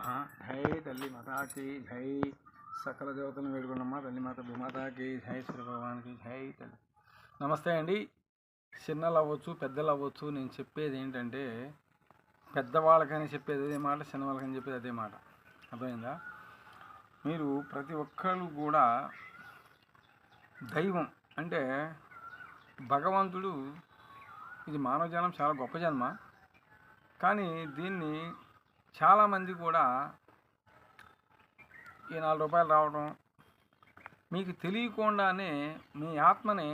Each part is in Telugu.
జై తల్లి మాతాకి జై, సకల దేవతలను వేడుకున్నమ్మ తల్లి మాత భూమాతాకి జై, శ్రీ భగవానికి జై తల్లి. నమస్తే అండి. చిన్నలు అవ్వచ్చు పెద్దలు అవ్వచ్చు, నేను చెప్పేది ఏంటంటే పెద్దవాళ్ళకని చెప్పేది అదే మాట, చిన్నవాళ్ళకని చెప్పేది అదే మాట. అర్థమైందా? మీరు ప్రతి ఒక్కరు కూడా దైవం అంటే భగవంతుడు, ఇది మానవ జన్మ చాలా గొప్ప జన్మ. కానీ దీన్ని చాలామంది కూడా ఈ 4 రూపాయలు రావడం, మీకు తెలియకుండానే మీ ఆత్మని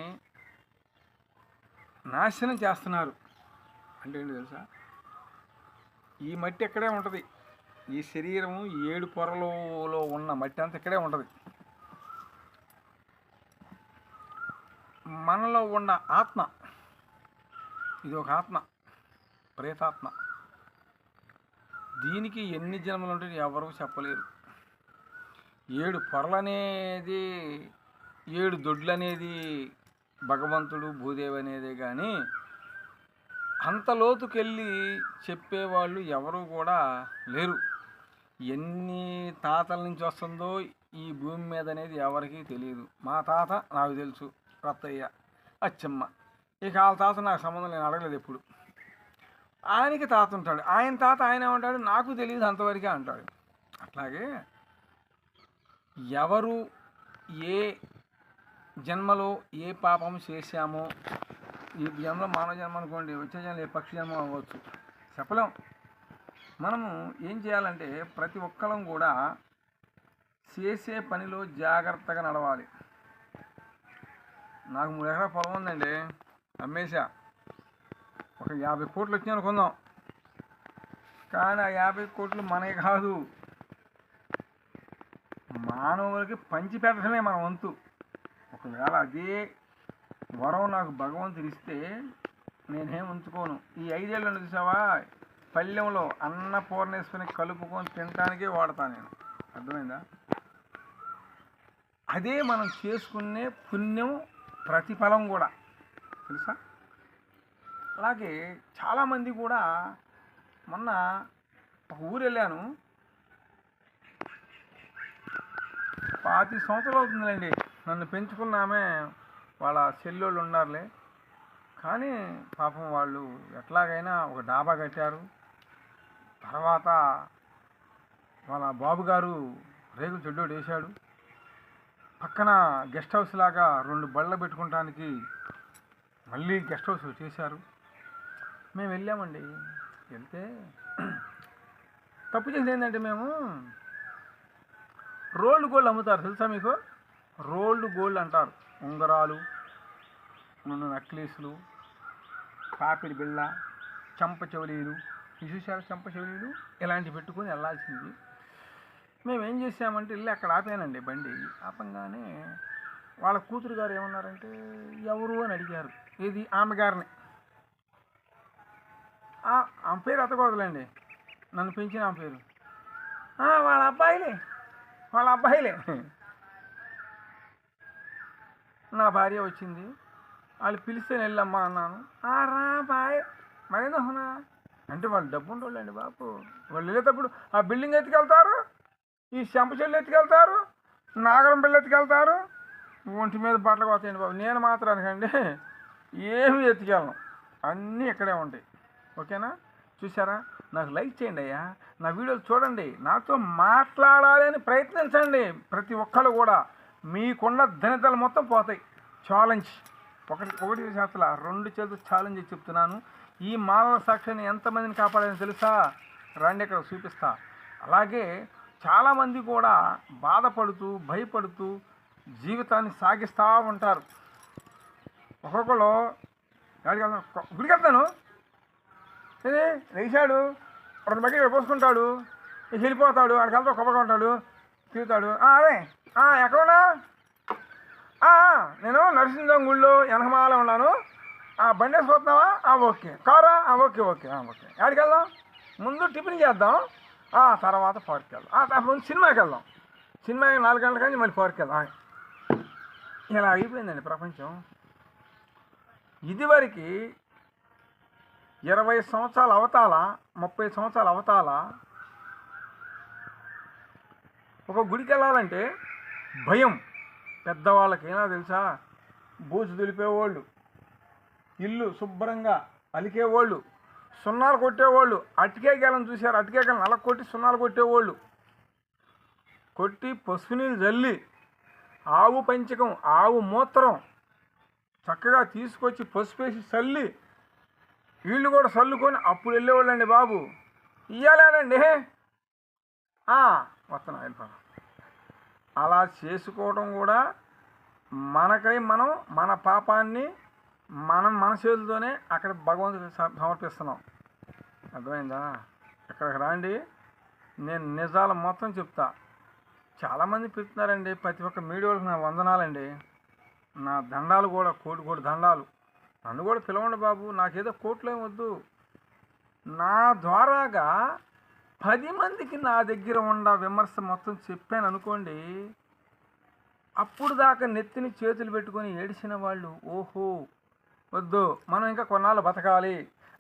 నాశనం చేస్తున్నారు. అంటే ఏంటి తెలుసా? ఈ మట్టి ఎక్కడే ఉంటుంది, ఈ శరీరము 7 పొరలలో ఉన్న మట్టి అంతా ఇక్కడే ఉంటుంది. మనలో ఉన్న ఆత్మ, ఇది ఒక ఆత్మ, ప్రేతాత్మ. దీనికి ఎన్ని జన్మలు ఉంటాయి ఎవరు చెప్పలేరు. 7 పొరలు అనేది, 7 దొడ్లు అనేది భగవంతుడు, భూదేవి అనేది. కానీ అంత లోతుకెళ్ళి చెప్పేవాళ్ళు ఎవరు కూడా లేరు. ఎన్ని తాతల నుంచి వస్తుందో ఈ భూమి మీద అనేది ఎవరికీ తెలియదు. మా తాత నాకు తెలుసు, రత్తయ్య, అచ్చమ్మ. ఇక వాళ్ళ తాత నాకు సంబంధం, నేను అడగలేదు ఎప్పుడు. ఆయనకి తాత ఉంటాడు, ఆయన తాత ఆయన ఏమంటాడు నాకు తెలియదు అంతవరకే అంటాడు. అట్లాగే ఎవరు ఏ జన్మలో ఏ పాపం చేశామో, ఈ జన్మలో మానవ జన్మ అనుకోండి, వచ్చే జన్మ ఏ పక్షి జన్మ అవ్వచ్చు, చెప్పలేం. మనము ఏం చేయాలంటే ప్రతి ఒక్కరం కూడా చేసే పనిలో జాగ్రత్తగా నడవాలి. నాకు 3 ఎకరాల పొలం ఉందండి, అమ్మేశా. ఒక 50 కోట్లు వచ్చాయి అనుకుందాం. కానీ ఆ 50 కోట్లు మనకి కాదు, మానవులకి పంచి పెట్టడమే మన వంతు. ఒకవేళ అదే వరం నాకు భగవంతుడు ఇస్తే నేనేం ఉంచుకోను. ఈ 5 ఏళ్ళు చూసావా, పళ్ళెంలో అన్నపూర్ణేశ్వరిని కలుపుకొని తినటానికే వాడతాను నేను. అర్థమైందా? అదే మనం చేసుకునే పుణ్యం, ప్రతిఫలం కూడా తెలుసా. అలాగే చాలామంది కూడా, మొన్న ఒక ఊరు వెళ్ళాను, 25 సంవత్సరాలు అవుతుందండి నన్ను పెంచుకున్నామే, వాళ్ళ చెల్లెళ్ళు ఉన్నారులే. కానీ పాపం వాళ్ళు ఎట్లాగైనా ఒక డాబా కట్టారు. తర్వాత వాళ్ళ బాబుగారు రేగులు చెడ్డోడు వేశాడు. పక్కన గెస్ట్ హౌస్ లాగా 2 బళ్ళు పెట్టుకోవటానికి మళ్ళీ గెస్ట్ హౌస్ చేశారు. మేము వెళ్ళామండి. వెళ్తే తప్పు చేసింది ఏంటంటే, మేము రోల్డ్ గోల్డ్ అమ్ముతారు తెలుసా మీకు? రోల్డ్ గోల్డ్ అంటారు. ఉంగరాలు, నక్లీసులు, పాపిడి బిళ్ళ, చెంప చెవులీలు, ఇవి చూసారు, చెంప చెవులీలు ఇలాంటివి పెట్టుకొని వెళ్ళాల్సింది. మేము ఏం చేసామంటే వెళ్ళి అక్కడ ఆపానండి బండి. ఆపంగానే వాళ్ళ కూతురు గారు ఏమన్నారంటే, ఎవరు అని అడిగారు. ఇది ఆమె గారిని. ఆమె పేరు ఎత్తకూడదులేండి, నన్ను పెంచిన ఆమె పేరు. వాళ్ళ అబ్బాయిలే. నా భార్య వచ్చింది, వాళ్ళు పిలిస్తే వెళ్ళమ్మా అన్నాను. రా బాయ్, మరేనా అంటే వాళ్ళు డబ్బు ఉండోళ్ళండి బాబు. వాళ్ళు వెళ్ళేటప్పుడు ఆ బిల్డింగ్ ఎత్తుకెళ్తారు, ఈ చెంప చెల్లు ఎత్తుకెళ్తారు, నాగరం బిళ్ళ ఎత్తుకెళ్తారు, ఒంటి మీద బట్టలు పోతాయండి బాబు. నేను మాత్రానికండి ఏమి ఎత్తుకెళ్ళను, అన్నీ ఇక్కడే ఉంటాయి. ఓకేనా? చూసారా? నాకు లైక్ చేయండి అయ్యా, నా వీడియోలు చూడండి, నాతో మాట్లాడాలని ప్రయత్నించండి. ప్రతి ఒక్కరు కూడా మీకున్న ధనితలు మొత్తం పోతాయి. ఛాలెంజ్ ఒకటి చేతుల 2 చేతులు ఛాలెంజ్ చెప్తున్నాను. ఈ మానవ సాక్షిని ఎంతమందిని కాపాడని తెలుసా? రండి, ఇక్కడ చూపిస్తా. అలాగే చాలామంది కూడా బాధపడుతూ భయపడుతూ జీవితాన్ని సాగిస్తూ ఉంటారు. ఒక్కొక్కరు గుడికి వెళ్తాను, లేచాడు, 2 బకెట్లు పోసుకుంటాడు, వెళ్ళిపోతాడు, ఆడికి వెళ్తా కొబ్బగా ఉంటాడు, తిరుగుతాడు. అదే ఎక్కడున్నా? నేను నరసింహం గుళ్ళో వెనకమాల ఉన్నాను, బండి వేసిపోతున్నావా? ఓకే. కారా? ఓకే. ఆడికి వెళ్దాం, ముందు టిఫిన్ చేద్దాం, తర్వాత పార్క్కి వెళ్దాం, ముందు సినిమాకి వెళ్దాం, సినిమాకి 4 గంటల కానీ మళ్ళీ పార్క్కి వెళ్దాం. ఇలా అయిపోయిందండి ప్రపంచం. ఇదివరకు 20 సంవత్సరాల అవతాల, 30 సంవత్సరాల అవతాల ఒక గుడికి వెళ్ళాలంటే భయం. పెద్దవాళ్ళకైనా తెలుసా, బూజు దులిపేవాళ్ళు, ఇల్లు శుభ్రంగా అలికేవాళ్ళు, సున్నాలు కొట్టేవాళ్ళు, అటికే గెలను చూశారు, అటికే గెలను అలా కొట్టి సున్నాలు కొట్టేవాళ్ళు, కొట్టి పసుపు నీళ్ళు జల్లి ఆవు పంచకం ఆవు మూత్రం చక్కగా తీసుకొచ్చి పసుపేసి చల్లి వీళ్ళు కూడా చల్లుకొని అప్పుడు వెళ్ళేవాళ్ళండి బాబు. ఇయ్యాలండి వస్తున్నా వెళ్ళిపోతాం. అలా చేసుకోవడం కూడా మనకై మనం మన పాపాన్ని మనం మన చేతులతోనే అక్కడ భగవంతుడికి సమర్పిస్తున్నాం. అర్థమైందా? ఇక్కడికి రాండి, నేను నిజాలు మొత్తం చెప్తా. చాలామంది పెడుతున్నారండి, ప్రతి ఒక్క మీడియాలకు నా వందనాలండి, నా దండాలు కూడా, కోటి కోటి దండాలు. నన్ను కూడా పిలవండి బాబు, నాకేదో కోట్లు ఏం వద్దు. నా ద్వారాగా 10 మందికి నా దగ్గర ఉన్న విమర్శ మొత్తం చెప్పాను అనుకోండి, అప్పుడు దాకా నెత్తిని చేతులు పెట్టుకొని ఏడిచిన వాళ్ళు ఓహో వద్దు మనం ఇంకా కొన్నాళ్ళు బతకాలి,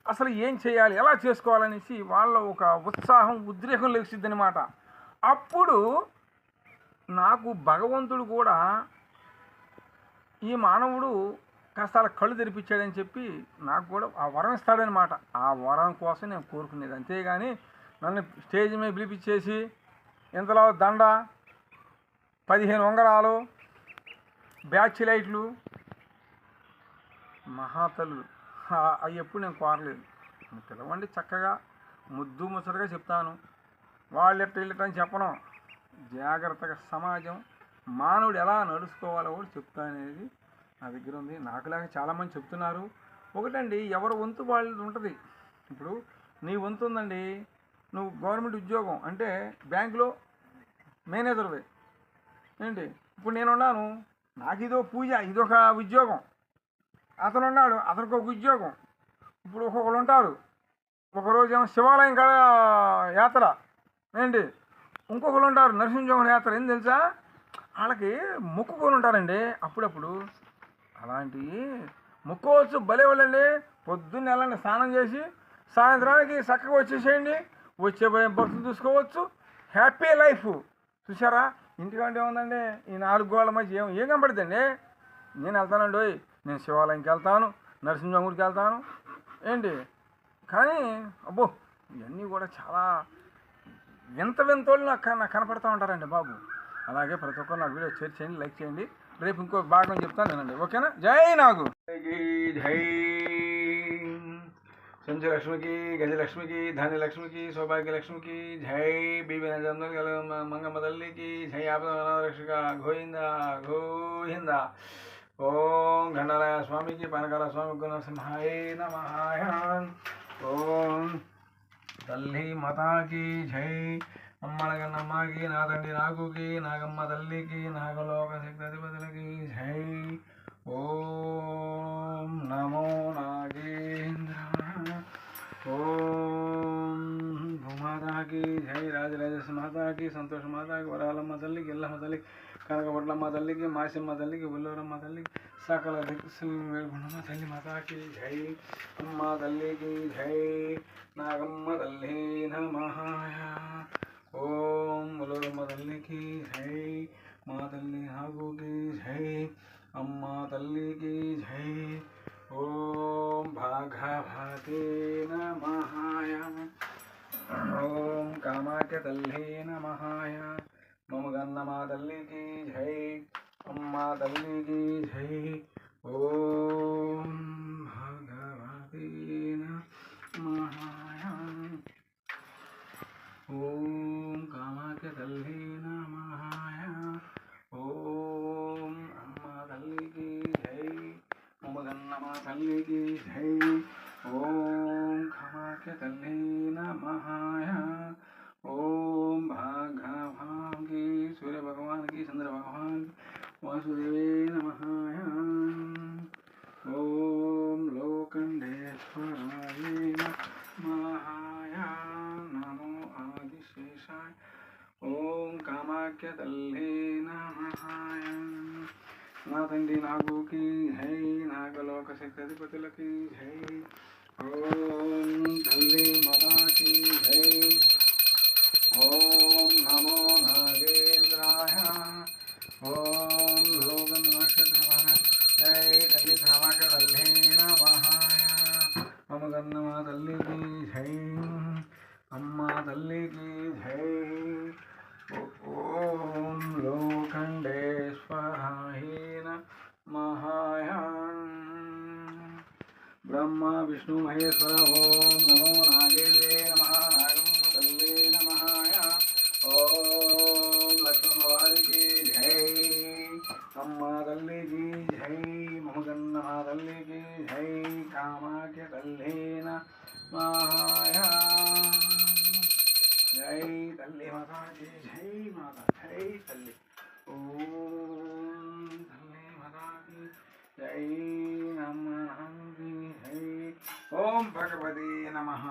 అసలు ఏం చేయాలి, ఎలా చేసుకోవాలనేసి వాళ్ళ ఒక ఉత్సాహం ఉద్రేకం లేచిద్ది అనమాట. అప్పుడు నాకు భగవంతుడు కూడా ఈ మానవుడు కాస్త కళ్ళు తెరిపించాడని చెప్పి నాకు కూడా ఆ వరం ఇస్తాడనమాట. ఆ వరం కోసం నేను కోరుకునేది, అంతేగాని నన్ను స్టేజ్ మీద పిలిపించేసి ఇంతలో దండ 15 ఉంగరాలు బ్యాచ్ లైట్లు మహాతల్లు అవి ఎప్పుడు నేను కోరలేదు. పిలవండి, చక్కగా ముద్దు ముచ్చటగా చెప్తాను. వాళ్ళు ఎట్ట అని చెప్పను, జాగ్రత్తగా సమాజం మానవుడు ఎలా నడుచుకోవాలో కూడా చెప్తానేది నా దగ్గర ఉంది. నాకులాగా చాలామంది చెప్తున్నారు. ఒకటండి, ఎవరి వంతు వాళ్ళు ఉంటుంది. ఇప్పుడు నీ వంతు ఉందండి, నువ్వు గవర్నమెంట్ ఉద్యోగం అంటే బ్యాంకులో మేనేజర్వే ఏంటి, ఇప్పుడు నేనున్నాను, నాకు ఇదో పూజ, ఇదొక ఉద్యోగం. అతను ఉన్నాడు, అతనికి ఒక ఉద్యోగం. ఇప్పుడు ఒక్కొక్కరు ఉంటారు, ఒకరోజు ఏమో శివాలయం కాడ యాత్ర ఏంటి, ఇంకొకరు ఉంటారు నరసింహజోగం యాత్ర. ఏం తెలుసా, వాళ్ళకి మొక్కుకొని ఉంటారండి అప్పుడప్పుడు. అలాంటివి మొక్కోవచ్చు, భలేవాళ్ళండి. పొద్దున్న వెళ్ళండి, స్నానం చేసి సాయంత్రానికి చక్కగా వచ్చేసేయండి, వచ్చే భక్తులు చూసుకోవచ్చు, హ్యాపీ లైఫ్. చూసారా, ఇంటికంటే ఉందండి ఈ 4 గోళ్ళ మధ్య ఏం కనపడుతుందండి. నేను వెళ్తానండి, నేను శివాలయంకి వెళ్తాను, నరసింహ గుడికి వెళ్తాను ఏంటి, కానీ అబ్బో ఇవన్నీ కూడా చాలా వింత వింతోళ్ళు నాకు కనపడుతూ ఉంటారండి బాబు. అలాగే ప్రతి ఒక్కరు నా వీడియో షేర్ చేయండి, లైక్ చేయండి. రేపు ఇంకో భాగం చెప్తాను నేనండి, ఓకేనా? జై నాగు జై సంచలక్ష్మికి, గజలక్ష్మికి, ధాన్యలక్ష్మికి, సౌభాగ్యలక్ష్మికి జై. బీబీ నజందర్ మంగమ్మ తల్లికి జై. ఆపదరక్షక గోవింద గోవింద. ఓం గండాలయ స్వామికి, పానకాల స్వామికి, నరసింహాయ నమః. ఓం తల్లి మాతాకి జై. అమ్మలగన్నమ్మకి, నా తండ్రి నాగుకి, నాగమ్మ తల్లికి, నాగలోక శక్తి జై. ఓం నమో నాగేంద్ర. ఓం భూమాతాకి జై. రాజరాజేశ్వరి మాతాకి, సంతోష మాతాకి, వరాలమ్మ తల్లికి, ఎల్లమ్మ తల్లికి, కనకపట్లమ్మ తల్లికి, మాసిమ్మ తల్లికి, ఉల్లూరమ్మ తల్లికి, సకల దిక్కుమ్మ తల్లి మాతాకి జై. అమ్మ తల్లికి జై. నాగమ్మ తల్లి నమహాయ. ఓం ఉల్లూరమ్మ తల్లికి జై. మా తల్లి నాగుకి జై. అమ్మ తల్లికి జై. ఓం భాగవతే నమహాయ. ఓం కామాఖ్య తల్లి నమహాయ. మమగన్నమా తల్లికి జై. అమ్మ తల్లికి జై. ఓం భగవతే నమహాయ. ఓం కామాఖ్య తల్లి నమహాయ. ఓం అమ్మ తల్లికి జై. మమగన్నమా తల్లికి జై. ఓం కామాఖ్య తల్లి నమహాయ. ఓం భాగవానికి, సూర్య భగవానికి, చంద్ర భగవానికి, వాసుదేవే నమహాయ. ఓం లోకండేశ్వరాయ నమహాయ. నమో ఆదిశేషాయ. ఓం కామాఖ్య తల్లి నమహాయ. నా తండ్రి నాగుకి జై. నాగలోక శక్తి అధిపతులకి జై. ఓం తల్లి మదాకి జై. ఓం నమో నాగేంద్ర. ఓం లోకం నమః జై తల్లి ధామాక తల్లి నమహాయ మమ గన్నమా తల్లికి జై అమ్మ తల్లికి జై ఓం లోకండేశ్వరాయ నమహాయ బ్రహ్మ విష్ణు మహేశ్వర ఓం నమో నాగేంద్రే నమః నాగమ్మ తల్లి నమహాయ ఓం లక్ష్మణ వారికి జై అమ్మ తల్లికి జై మమగన్న తల్లికి జై కామాఖ్య తల్లి నమహాయ జై తల్లి మాతాకి జై మాతా జై తల్లి ఓం తల్లి మాతాకి జై నమ జై ఓం భగవతే నమః